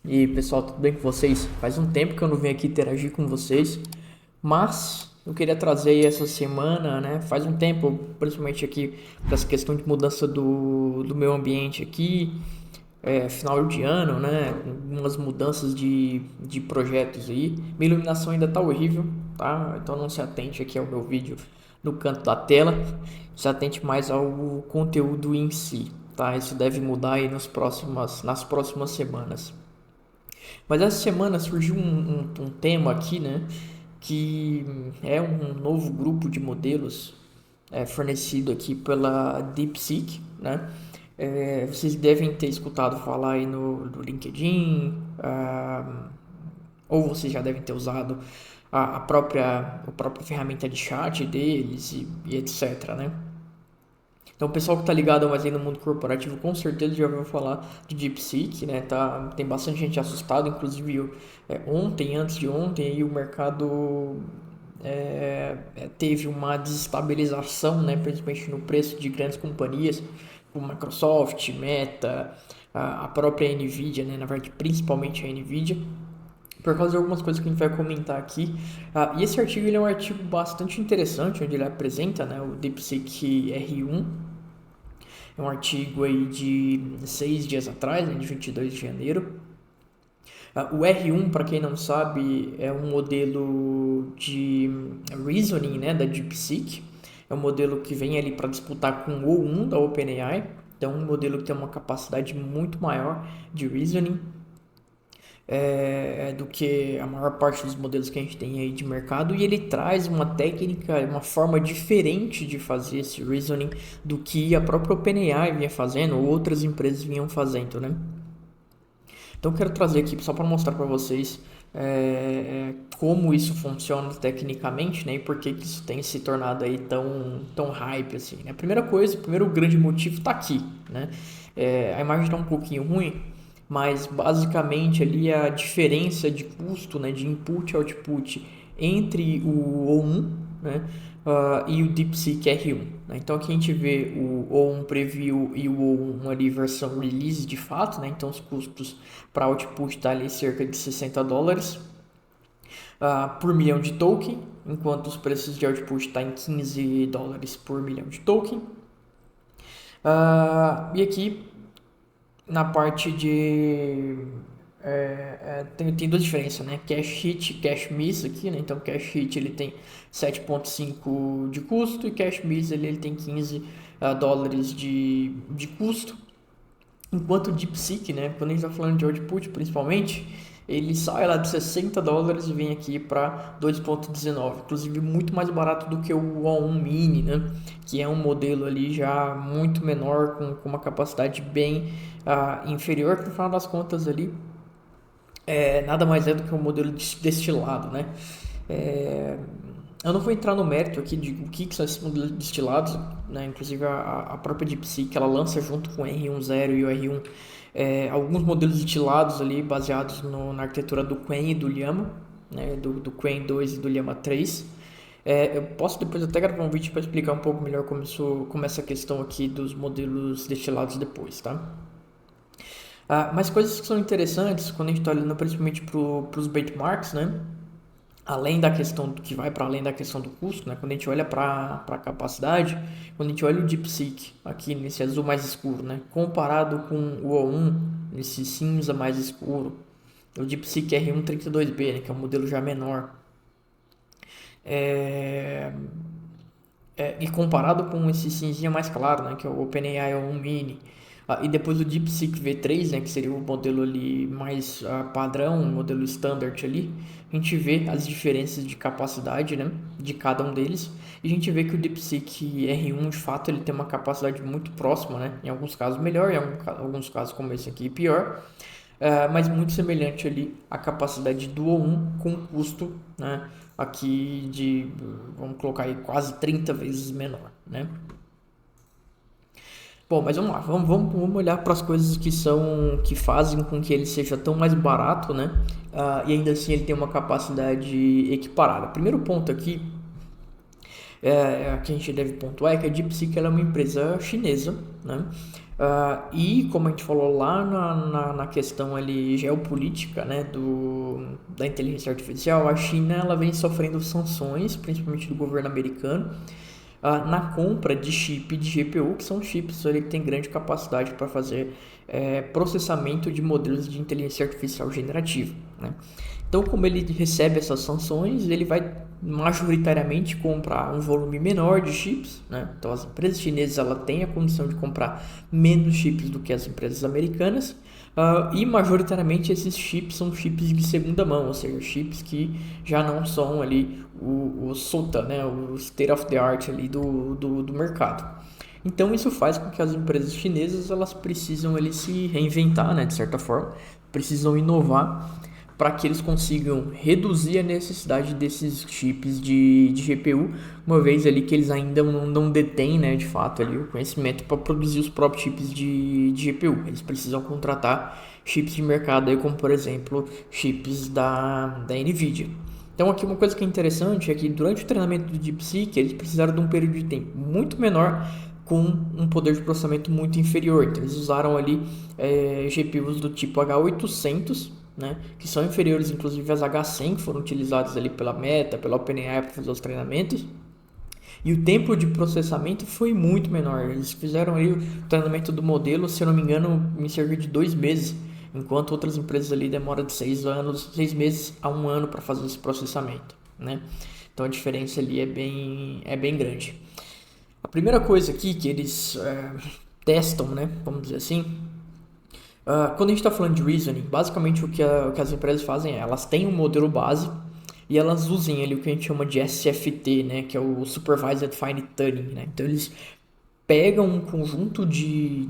E aí, pessoal, tudo bem com vocês? Faz um tempo que eu não venho aqui interagir com vocês, mas eu queria trazer aí essa semana, né? Faz um tempo, principalmente aqui, para essa questão de mudança do meu ambiente aqui, final de ano, né? Umas mudanças de projetos aí. Minha iluminação ainda tá horrível, tá? Então não se atente aqui ao meu vídeo no canto da tela, se atente mais ao conteúdo em si, tá? Isso deve mudar aí nas próximas semanas. Mas essa semana surgiu um tema aqui, né? Que é um novo grupo de modelos fornecido aqui pela DeepSeek, né? Vocês devem ter escutado falar aí no LinkedIn, ou vocês já devem ter usado a própria ferramenta de chat deles e etc, né? Então, o pessoal que tá ligado mais aí no mundo corporativo com certeza já ouviu falar de DeepSeek, né? Tem bastante gente assustada, inclusive ontem, antes de ontem, aí o mercado teve uma desestabilização, né? Principalmente no preço de grandes companhias, como Microsoft, Meta, a própria Nvidia, né? Na verdade, principalmente a Nvidia, por causa de algumas coisas que a gente vai comentar aqui. E esse artigo ele é um artigo bastante interessante, onde ele apresenta, né, o DeepSeek R1. É um artigo aí de 6 dias atrás, né, de 22 de janeiro. O R1, para quem não sabe, é um modelo de reasoning, né, da DeepSeek. É um modelo que vem ali para disputar com o O1 da OpenAI. Então, um modelo que tem uma capacidade muito maior de reasoning do que a maior parte dos modelos que a gente tem aí de mercado, e ele traz uma técnica, uma forma diferente de fazer esse reasoning do que a própria OpenAI vinha fazendo ou outras empresas vinham fazendo, né? Então eu quero trazer aqui só para mostrar para vocês como isso funciona tecnicamente, né? E por que isso tem se tornado aí tão hype assim, né? A primeira coisa, o primeiro grande motivo está aqui, né? A imagem está um pouquinho ruim, mas basicamente ali a diferença de custo, né, de input e output entre o O1, né, e o DeepSeek R1. Né? Então aqui a gente vê o O1 Preview e o O1 ali versão release de fato, né? Então os custos para output está ali cerca de US$ 60 por milhão de token, enquanto os preços de output está em US$ 15 por milhão de token. E aqui na parte de tem duas diferenças, né? Cache hit e cache miss aqui, né? Então cache hit ele tem 7,5 de custo e cache miss ele tem US$ 15 de custo. Enquanto o DeepSeek, né? Quando a gente está falando de output principalmente, ele sai lá de US$ 60 e vem aqui para 2,19, inclusive muito mais barato do que o O1 Mini, né? Que é um modelo ali já muito menor, com uma capacidade bem inferior, que no final das contas ali nada mais é do que um modelo destilado, né? É, eu não vou entrar no mérito aqui de o que são esses modelos destilados, né? Inclusive a própria DeepSeek ela lança junto com o R10 e o R1 alguns modelos destilados ali baseados na arquitetura do Qwen e do Llama, né? Do Qwen 2 e do Llama 3. Eu posso depois até gravar um vídeo para explicar um pouco melhor como essa questão aqui dos modelos destilados depois, tá? Mas coisas que são interessantes quando a gente está olhando principalmente para os benchmarks, né? Além da questão do que vai para além da questão do custo, né? Quando a gente olha para a capacidade, quando a gente olha o DeepSeek aqui nesse azul mais escuro, né? Comparado com o O1 nesse cinza mais escuro, o DeepSeek R1 32B, né? Que é um modelo já menor, é, e comparado com esse cinzinha mais claro, né, que é o OpenAI O1 Mini, e depois o DeepSeek V3, né, que seria o modelo ali mais padrão, o modelo standard ali, a gente vê as diferenças de capacidade, né, de cada um deles, e a gente vê que o DeepSeek R1 de fato ele tem uma capacidade muito próxima, né, em alguns casos melhor, em alguns casos como esse aqui pior, mas muito semelhante ali à capacidade do O1 com custo, né, aqui vamos colocar aí, quase 30 vezes menor, né? Bom, mas vamos lá, vamos olhar para as coisas que fazem com que ele seja tão mais barato, né? E ainda assim ele tem uma capacidade equiparada. Primeiro ponto aqui que a gente deve pontuar é que a DeepSeek ela é uma empresa chinesa, né? E como a gente falou lá na questão ali geopolítica, né, da inteligência artificial, a China ela vem sofrendo sanções, principalmente do governo americano, na compra de chip de GPU, que são chips ali, que têm grande capacidade para fazer processamento de modelos de inteligência artificial generativa, né? Então, como ele recebe essas sanções, ele vai majoritariamente comprar um volume menor de chips, né? Então, as empresas chinesas ela têm a condição de comprar menos chips do que as empresas americanas. E majoritariamente esses chips são chips de segunda mão, ou seja, chips que já não são ali o SOTA, né, o state of the art ali do mercado. Então isso faz com que as empresas chinesas elas precisam ali se reinventar, né, de certa forma, precisam inovar para que eles consigam reduzir a necessidade desses chips de GPU, uma vez ali que eles ainda não detêm, né, de fato ali o conhecimento para produzir os próprios chips de GPU. Eles precisam contratar chips de mercado aí, como por exemplo chips da Nvidia. Então aqui uma coisa que é interessante é que durante o treinamento do DeepSeek eles precisaram de um período de tempo muito menor com um poder de processamento muito inferior. Então eles usaram ali GPUs do tipo H800, né, que são inferiores inclusive às H100 que foram utilizadas ali pela Meta, pela OpenAI para fazer os treinamentos. E o tempo de processamento foi muito menor. Eles fizeram ali o treinamento do modelo, se eu não me engano, em cerca de 2 meses, enquanto outras empresas ali demoram de 6 meses a 1 ano para fazer esse processamento, né? Então a diferença ali é bem grande. A primeira coisa aqui que eles testam, né, vamos dizer assim, quando a gente está falando de reasoning, basicamente o que as empresas fazem é elas têm um modelo base e elas usam ali o que a gente chama de SFT, né, que é o Supervised Fine Tuning, né? Então eles pegam um conjunto de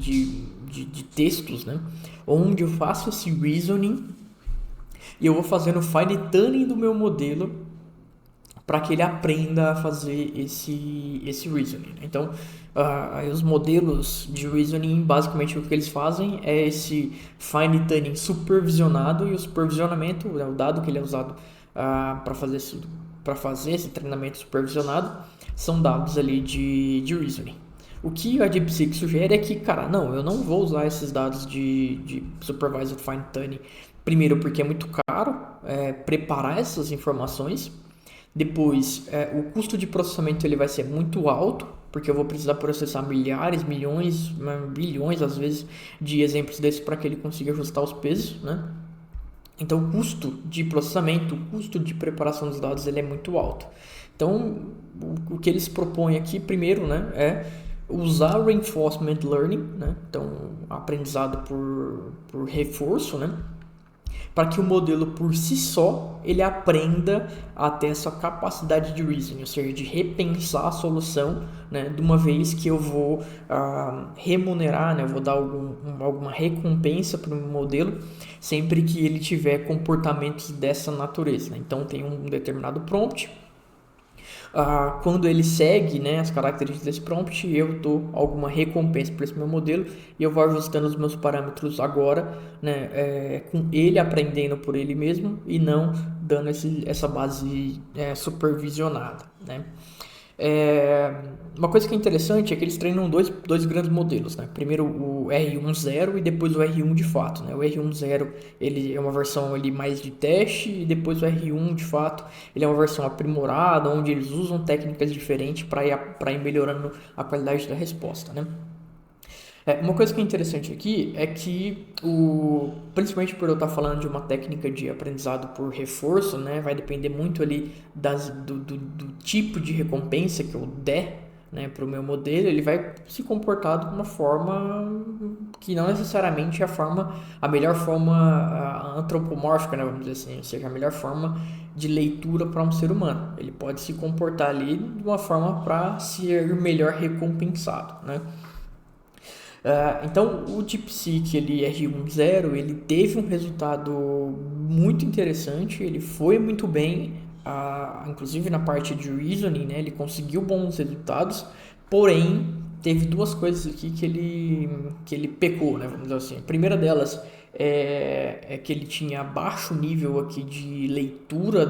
textos, né, onde eu faço esse reasoning e eu vou fazendo o fine tuning do meu modelo para que ele aprenda a fazer esse reasoning. Então, os modelos de reasoning, basicamente o que eles fazem é esse fine tuning supervisionado, e o supervisionamento, né, o dado que ele é usado para fazer esse treinamento supervisionado, são dados ali de reasoning. O que a DeepSeek sugere é que, cara, não, eu não vou usar esses dados de supervised fine tuning. Primeiro, porque é muito caro preparar essas informações. Depois, o custo de processamento ele vai ser muito alto, porque eu vou precisar processar milhares, milhões, bilhões às vezes de exemplos desses para que ele consiga ajustar os pesos, né? Então, o custo de processamento, o custo de preparação dos dados ele é muito alto. Então, o que eles propõem aqui, primeiro, né, é usar o reinforcement learning, né? Então, aprendizado por reforço, né? Para que o modelo por si só ele aprenda a ter essa capacidade de reasoning, ou seja, de repensar a solução, né, de uma vez que eu vou remunerar, né, eu vou dar alguma recompensa para o meu modelo sempre que ele tiver comportamentos dessa natureza, né? Então tem um determinado prompt. Quando ele segue, né, as características desse prompt, eu dou alguma recompensa para esse meu modelo e eu vou ajustando os meus parâmetros agora, né, com ele aprendendo por ele mesmo e não dando essa base supervisionada, né? Uma coisa que é interessante é que eles treinam dois grandes modelos, né? Primeiro o R1.0 e depois o R1 de fato, né? O R1.0 ele é uma versão ali mais de teste e depois o R1 de fato ele é uma versão aprimorada onde eles usam técnicas diferentes para ir melhorando a qualidade da resposta, né? Uma coisa que é interessante aqui é que, principalmente por eu estar falando de uma técnica de aprendizado por reforço, né, vai depender muito ali do tipo de recompensa que eu der, né, para o meu modelo, ele vai se comportar de uma forma que não necessariamente é a melhor forma antropomórfica, né, vamos dizer assim, ou seja, a melhor forma de leitura para um ser humano. Ele pode se comportar ali de uma forma para ser melhor recompensado, né? Então o DeepSeek ele R1.0 ele teve um resultado muito interessante, ele foi muito bem, inclusive na parte de reasoning, né, ele conseguiu bons resultados, porém teve duas coisas aqui que ele pecou, né, vamos dizer assim. A primeira delas é que ele tinha baixo nível aqui de leitura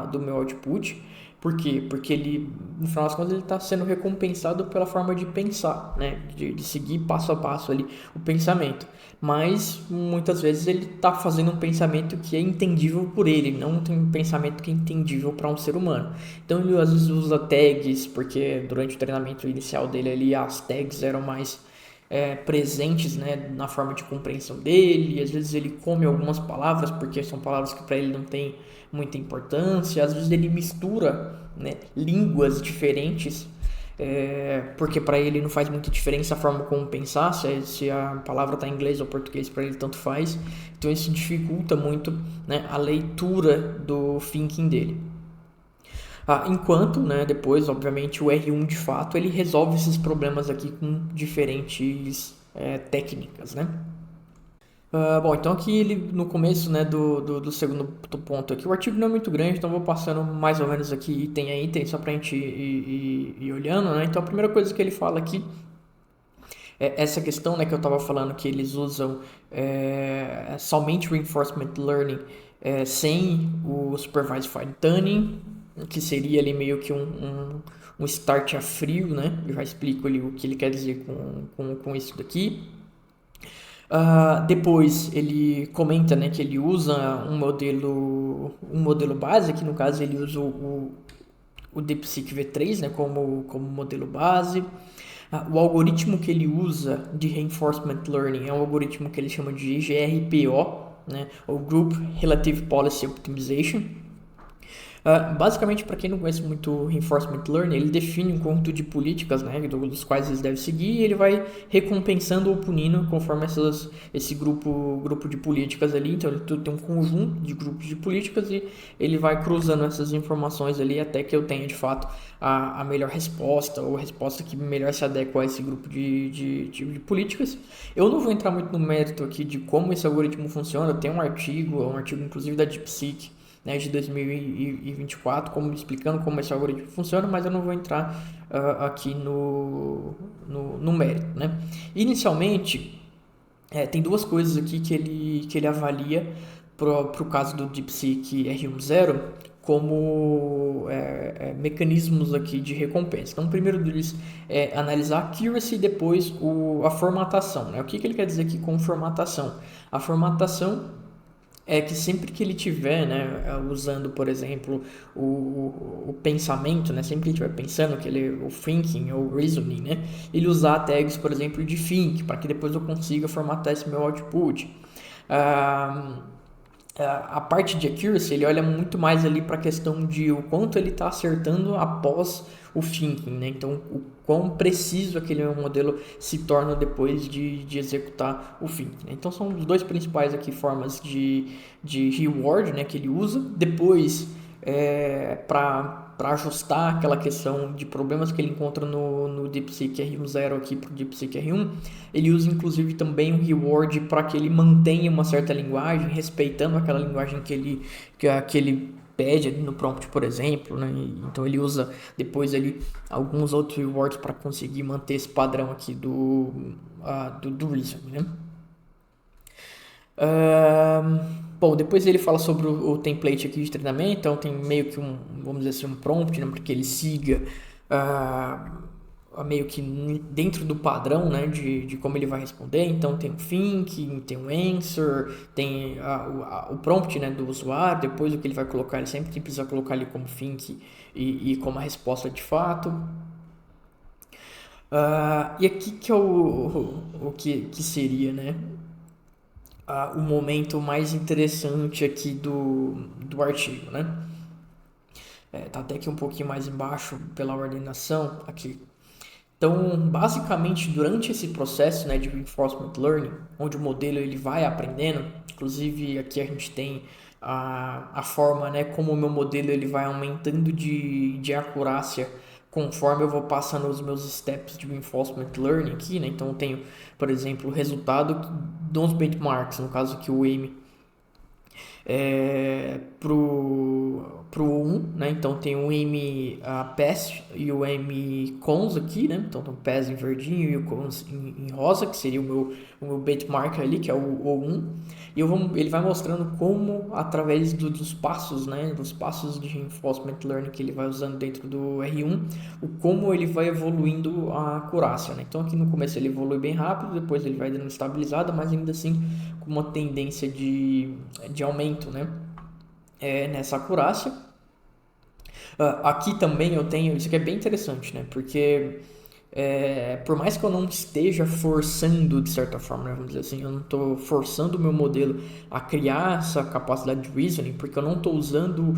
do meu output. Por quê? Porque ele, no final das contas, ele está sendo recompensado pela forma de pensar, né? De seguir passo a passo ali o pensamento. Mas muitas vezes ele está fazendo um pensamento que é entendível por ele, não tem um pensamento que é entendível para um ser humano. Então ele às vezes usa tags, porque durante o treinamento inicial dele ali as tags eram mais presentes, né, na forma de compreensão dele. E às vezes ele come algumas palavras porque são palavras que para ele não tem muita importância. Às vezes ele mistura, né, línguas diferentes, porque para ele não faz muita diferença a forma como pensar, se a palavra está em inglês ou português, para ele tanto faz. Então isso dificulta muito, né, a leitura do thinking dele. Enquanto, né, depois, obviamente, o R1 de fato ele resolve esses problemas aqui com diferentes técnicas, né? Bom, então aqui ele no começo, né, do segundo ponto aqui, o artigo não é muito grande, então vou passando mais ou menos aqui item a item, só pra gente ir olhando, né? Então a primeira coisa que ele fala aqui é essa questão, né, que eu estava falando, que eles usam somente reinforcement learning sem o supervised fine tuning, que seria ali meio que um start a frio, né? Eu já explico ali o que ele quer dizer com isso daqui. Depois ele comenta, né, que ele usa um modelo base, que no caso ele usa o DeepSeek V3, né, como modelo base. O algoritmo que ele usa de Reinforcement Learning é um algoritmo que ele chama de GRPO, né, ou Group Relative Policy Optimization. Basicamente, para quem não conhece muito Reinforcement Learning, ele define um conjunto de políticas, né, dos quais eles devem seguir, e ele vai recompensando ou punindo conforme esse grupo de políticas ali. Então, ele tem um conjunto de grupos de políticas e ele vai cruzando essas informações ali até que eu tenha, de fato, a melhor resposta, ou a resposta que melhor se adequa a esse grupo de políticas. Eu não vou entrar muito no mérito aqui de como esse algoritmo funciona. Eu tenho um artigo inclusive da DeepSeek, né, de 2024, explicando como esse algoritmo funciona, mas eu não vou entrar aqui no mérito, né? Inicialmente, tem duas coisas aqui que ele avalia para o caso do DeepSeek R10 como mecanismos aqui de recompensa. Então, o primeiro deles é analisar a accuracy e depois a formatação, né? O que ele quer dizer aqui com formatação? A formatação é que sempre que ele tiver, né, usando, por exemplo, o pensamento, né, sempre que ele estiver pensando, o thinking ou reasoning, né, ele usar tags, por exemplo, de think, para que depois eu consiga formatar esse meu output. A parte de accuracy, ele olha muito mais ali para a questão de o quanto ele está acertando após o thinking, né? Então, o quão preciso aquele modelo se torna depois de executar o thinking, né? Então, são os dois principais aqui formas de reward, né, que ele usa. Depois, para ajustar aquela questão de problemas que ele encontra no DeepSeek R10 aqui para o DeepSeek R1, ele usa inclusive também um reward para que ele mantenha uma certa linguagem, respeitando aquela linguagem que ele pede ali no prompt, por exemplo, né? Então ele usa depois ali alguns outros rewards para conseguir manter esse padrão aqui do reasoning, né? Bom, depois ele fala sobre o template aqui de treinamento, então tem meio que vamos dizer assim, um prompt, né, para que ele siga meio que dentro do padrão, né, de como ele vai responder. Então tem o think, tem o answer, tem o prompt, né, do usuário, depois o que ele vai colocar, ele sempre precisa colocar ali como think e como a resposta de fato. E aqui que é o que seria, né, o momento mais interessante aqui do artigo, né? Tá até aqui um pouquinho mais embaixo pela ordenação aqui. Então, basicamente, durante esse processo, né, de reinforcement learning, onde o modelo ele vai aprendendo, inclusive aqui a gente tem a forma, né, como o meu modelo ele vai aumentando de acurácia conforme eu vou passando os meus steps de reinforcement learning aqui, né? Então, eu tenho, por exemplo, o resultado dos benchmarks, no caso aqui o AIME. pro O1, né? Então tem o M pass e o M cons aqui, né? Então tem o pass em verdinho e o cons em rosa, que seria o meu benchmark ali, que é o O1. E ele vai mostrando como, através dos passos, né? Dos passos de reinforcement learning que ele vai usando dentro do R1, como ele vai evoluindo a acurácia, né? Então aqui no começo ele evolui bem rápido, depois ele vai dando estabilizada, mas ainda assim com uma tendência de aumento, né? Nessa acurácia. Aqui também eu tenho, isso aqui é bem interessante, né? Porque por mais que eu não esteja forçando, de certa forma, né, vamos dizer assim, eu não estou forçando o meu modelo a criar essa capacidade de reasoning, porque eu não estou usando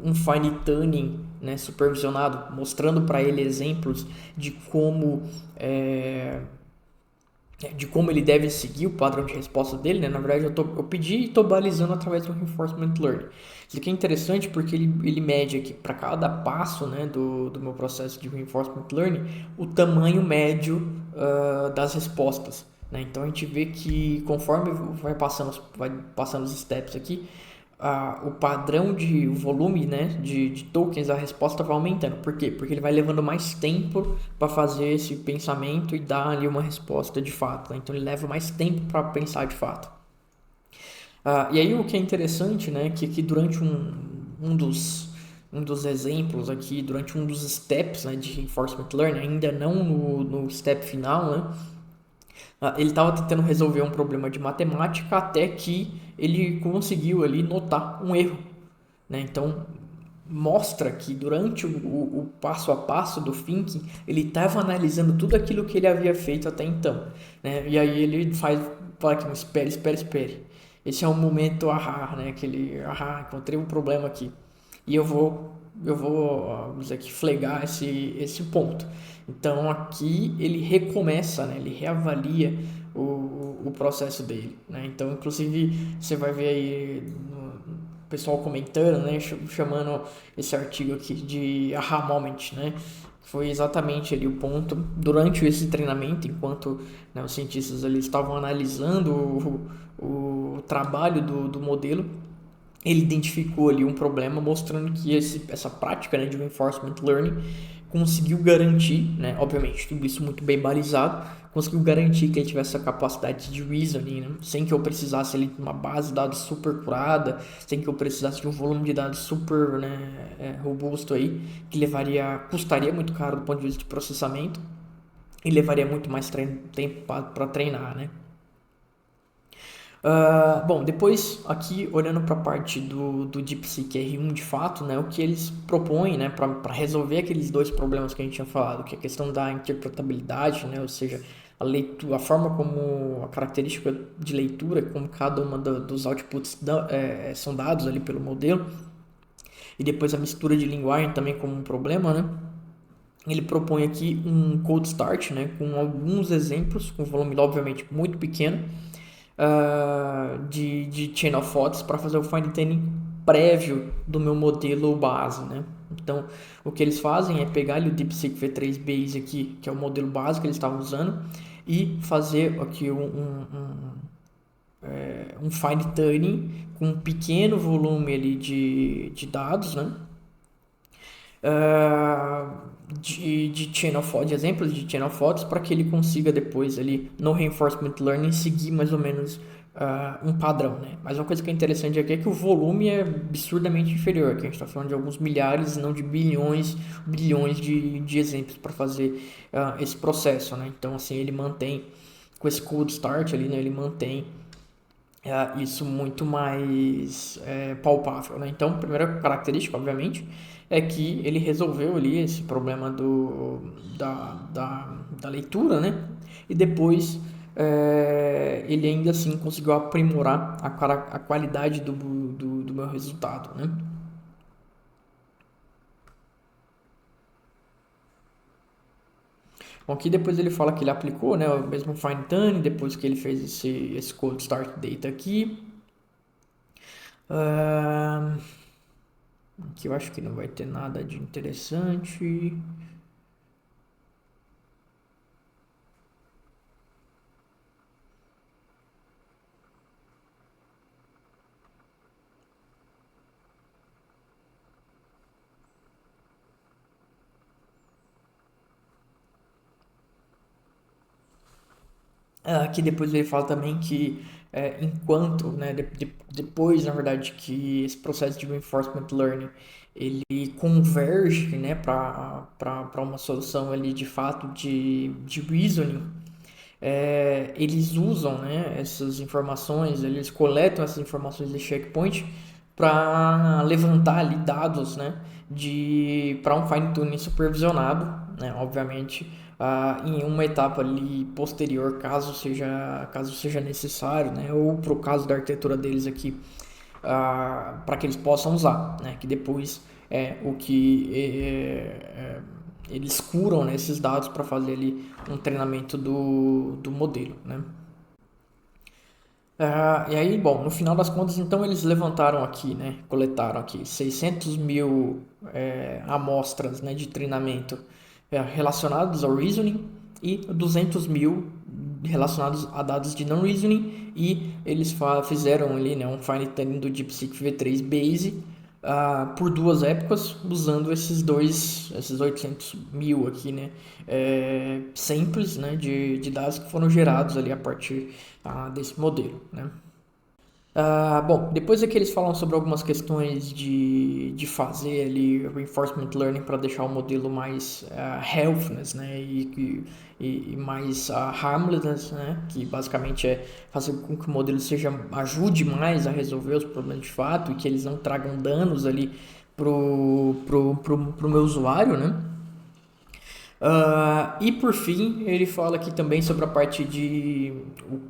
um fine tuning, né, supervisionado, mostrando para ele exemplos de como ele deve seguir o padrão de resposta dele, né? Na verdade, eu pedi e estou balizando através do reinforcement learning. Isso aqui é interessante porque ele mede aqui para cada passo, né, do meu processo de reinforcement learning o tamanho médio das respostas, né? Então a gente vê que conforme vai passando os steps aqui, o padrão o volume, né, de tokens da resposta vai aumentando. Por quê? Porque ele vai levando mais tempo para fazer esse pensamento e dar ali uma resposta de fato, né? Então ele leva mais tempo para pensar de fato. E aí o que é interessante, né, que durante um dos exemplos aqui, durante um dos steps, né, de reinforcement learning, ainda não no step final, né, ele estava tentando resolver um problema de matemática até que ele conseguiu ali notar um erro, né? Então mostra que durante o passo a passo do thinking ele estava analisando tudo aquilo que ele havia feito até então, né? E aí ele fala que espere. Esse é um momento ahá, né? Aquele ahá, encontrei um problema aqui e eu vou vamos dizer que flegar esse ponto. Então aqui ele recomeça, né? Ele reavalia o processo dele, né? Então inclusive você vai ver aí o pessoal comentando, né, chamando esse artigo aqui de aha moment, né? Foi exatamente ali o ponto durante esse treinamento, enquanto, né, os cientistas ali estavam analisando o trabalho do modelo, ele identificou ali um problema, mostrando que essa prática, né, de reinforcement learning conseguiu garantir, né, obviamente, tudo isso muito bem balizado, conseguiu garantir que ele tivesse essa capacidade de reasoning, né, sem que eu precisasse ali de uma base de dados super curada, sem que eu precisasse de um volume de dados super, né, robusto aí, que custaria muito caro do ponto de vista de processamento e levaria muito mais tempo para treinar, né. Bom, depois aqui olhando para a parte do DeepSeek R1 de fato, né, o que eles propõem, né, para resolver aqueles dois problemas que a gente tinha falado, que é a questão da interpretabilidade, né, ou seja, a forma como a característica de leitura, como cada uma dos outputs são dados ali pelo modelo, e depois a mistura de linguagem também como um problema, né. Ele propõe aqui um cold start, né, com alguns exemplos, com volume obviamente muito pequeno, de chain of thoughts para fazer o fine tuning prévio do meu modelo base, né? Então, o que eles fazem é pegar ali o DeepSeek V3 Base aqui, que é o modelo básico que eles estavam usando, e fazer aqui um fine tuning com um pequeno volume ali de dados, né? De chain of thought, de exemplos de chain of thoughts, para que ele consiga depois ali no reinforcement learning seguir mais ou menos um padrão, né? Mas uma coisa que é interessante aqui é que o volume é absurdamente inferior, que a gente está falando de alguns milhares, não de bilhões de exemplos para fazer esse processo, né? Então assim ele mantém com esse cold start ali, né? Ele mantém isso muito mais palpável, né? Então, a primeira característica, obviamente, é que ele resolveu ali esse problema da leitura, né? E depois ele ainda assim conseguiu aprimorar a qualidade do meu resultado, né? Bom, aqui depois ele fala que ele aplicou, né, o mesmo fine tuning depois que ele fez esse cold start data aqui. Ah, Aqui eu acho que não vai ter nada de interessante. Que depois ele fala também que enquanto, né, depois, na verdade, que esse processo de reinforcement learning ele converge, né, para uma solução ali de fato de reasoning, eles usam, né, essas informações, eles coletam essas informações de checkpoint para levantar ali dados, né, para um fine tuning supervisionado, né, obviamente, em uma etapa ali posterior, caso seja necessário, né, ou para o caso da arquitetura deles aqui, para que eles possam usar, né, que depois é o que eles curam, né, esses dados para fazer ali um treinamento do modelo, né. E aí, bom, no final das contas, então eles levantaram aqui, né, coletaram aqui 600 mil amostras, né, de treinamento relacionados ao reasoning e 200 mil relacionados a dados de non-reasoning, e eles fizeram ali, né, um fine tuning do DeepSeek V3 Base por duas épocas, usando esses 800 mil aqui, né, samples, né, de dados que foram gerados ali a partir desse modelo, né. Bom, depois é que eles falam sobre algumas questões de fazer ali reinforcement learning para deixar o modelo mais healthiness, né, e mais harmlessness, né, que basicamente é fazer com que o modelo ajude mais a resolver os problemas de fato e que eles não tragam danos ali pro meu usuário, né. E por fim, ele fala aqui também sobre a parte de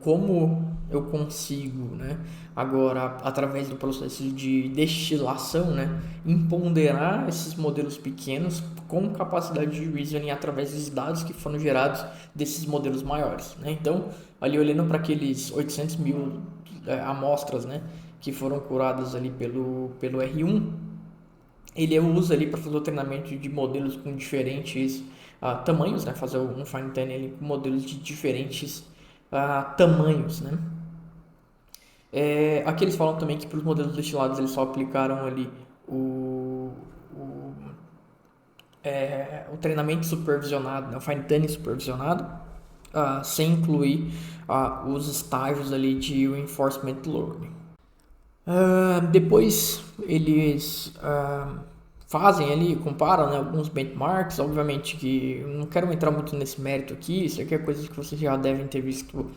como eu consigo, né, agora através do processo de destilação, né, empoderar esses modelos pequenos com capacidade de reasoning através dos dados que foram gerados desses modelos maiores, né. Então, ali olhando para aqueles 800 mil amostras, né, que foram curadas ali pelo R1, ele usa ali para fazer o treinamento de modelos com diferentes tamanhos, né? Fazer um fine tuning ali com modelos de diferentes tamanhos, né? Aqui eles falam também que para os modelos destilados eles só aplicaram ali o, o treinamento supervisionado, né? O fine tuning supervisionado, sem incluir os estágios ali de reinforcement learning. Depois eles fazem ali, comparam, né, alguns benchmarks. Obviamente que não quero entrar muito nesse mérito aqui, isso aqui é coisa que vocês já devem ter visto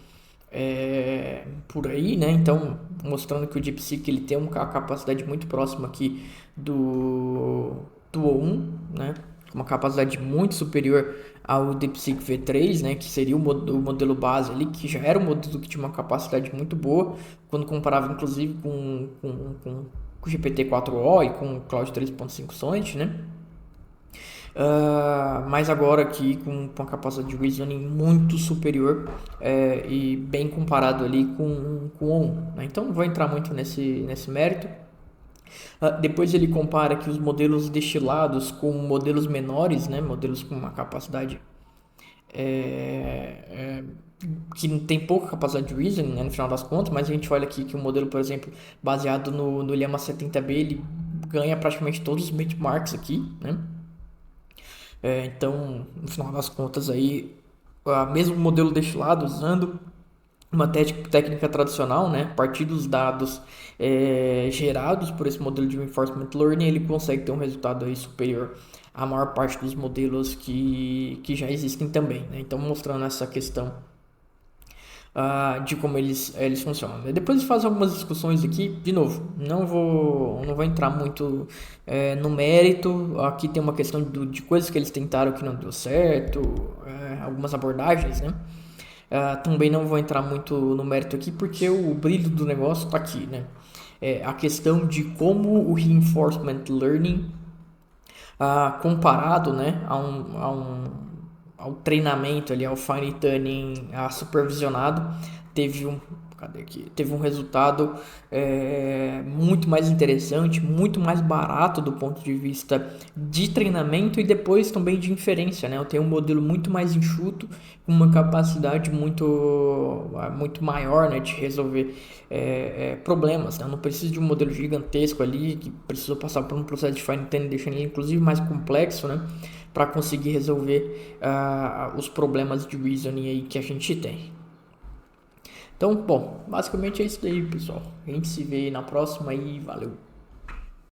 por aí, né? Então, mostrando que o DeepSeek ele tem uma capacidade muito próxima aqui do O1, né? Uma capacidade muito superior ao DeepSeek V3, né? Que seria o modelo base ali, que já era um modelo que tinha uma capacidade muito boa, quando comparava inclusive com o GPT-4o e com o Claude 3.5 Sonnet, né? Mas agora aqui com uma capacidade de reasoning muito superior e bem comparado ali com o 1, né? Então não vou entrar muito nesse mérito. Depois ele compara aqui os modelos destilados com modelos menores, né? Modelos com uma capacidade que tem pouca capacidade de reasoning, né, no final das contas, mas a gente olha aqui que o modelo, por exemplo, baseado no Llama 70B, ele ganha praticamente todos os benchmarks aqui, né? Então, no final das contas aí, mesmo o modelo destilado usando uma técnica tradicional, né, a partir dos dados gerados por esse modelo de reinforcement learning, ele consegue ter um resultado aí superior à maior parte dos modelos que já existem também, né? Então, mostrando essa questão de como eles funcionam. Depois eles fazem algumas discussões aqui, de novo, não vou entrar muito no mérito. Aqui tem uma questão de coisas que eles tentaram que não deu certo, algumas abordagens, né? Também não vou entrar muito no mérito aqui, porque o brilho do negócio está aqui, né? A questão de como o reinforcement learning, comparado, né, ao treinamento ali, ao fine tuning supervisionado, teve um resultado muito mais interessante, muito mais barato do ponto de vista de treinamento e depois também de inferência, né? Eu tenho um modelo muito mais enxuto, com uma capacidade muito maior, né, de resolver problemas, né? Eu não preciso de um modelo gigantesco ali que precisou passar por um processo de fine tuning, deixando ele inclusive mais complexo, né, para conseguir resolver os problemas de reasoning aí que a gente tem. Então, bom, basicamente é isso daí, pessoal. A gente se vê na próxima e valeu.